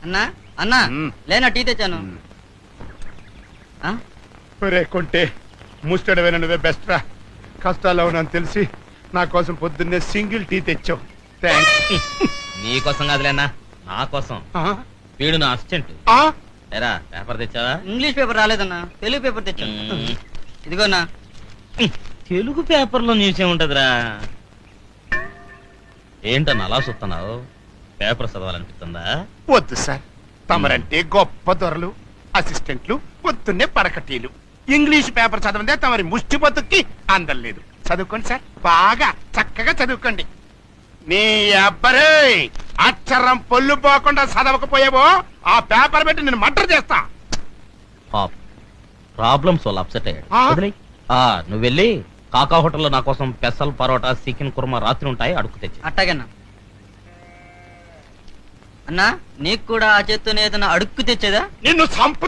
అన్నా అన్నా లేనా టీ తెచ్చాను. ఒరే కొంటే ముస్టడవేనా నువ్వే బెస్ట్ రా. కష్టాల్లో ఉన్నాను తెలిసి నా కోసం పొద్దున్నే సింగిల్ టీ తెచ్చావు. థ్యాంక్స్. నీకోసం కాదులేనా, నా కోసం. వీడు నా అసిస్టెంట్. ఎరా పేపర్ తెచ్చావా? ఇంగ్లీష్ పేపర్ రాలేదన్నా, తెలుగు పేపర్ తెచ్చాను. ఇదిగోనా. తెలుగు పేపర్లో న్యూస్ ఏముంటదిరా? ఏంటన్నా అలా చూస్తున్నావు? పేపర్ చదవాలనిపిస్తుందా? వద్దు సార్, తమరంటే గొప్ప దొరలు, అసిస్టెంట్లు, పొద్దున్నే పరకటీలు. ఇంగ్లీష్ పేపర్ చదవదే తమరి ముష్టి బతుక్కి అందలేదు. చదువుకోండి సార్, బాగా చక్కగా చదువుకోండి. నీ అబ్బరే అక్షరం పొల్లు పోకుండా చదవకపోయావో ఆ పేపర్ పెట్టి నేను మర్డర్ చేస్తా. ప్రాబ్లమ్స్ వల్ల అప్సెట్ అయ్యాడు. నువ్వు వెళ్ళి కాకా హోటల్లో నా కోసం పెసల్ పరోటా చికెన్ కుర్మా రాత్రి ఉంటాయి, అడుగు తెచ్చి. అట్టాగన్నా. అన్నా నీకు కూడా ఆ చేత్తోనే ఏదైనా అడుక్కు తెచ్చేదా? నిన్ను సంప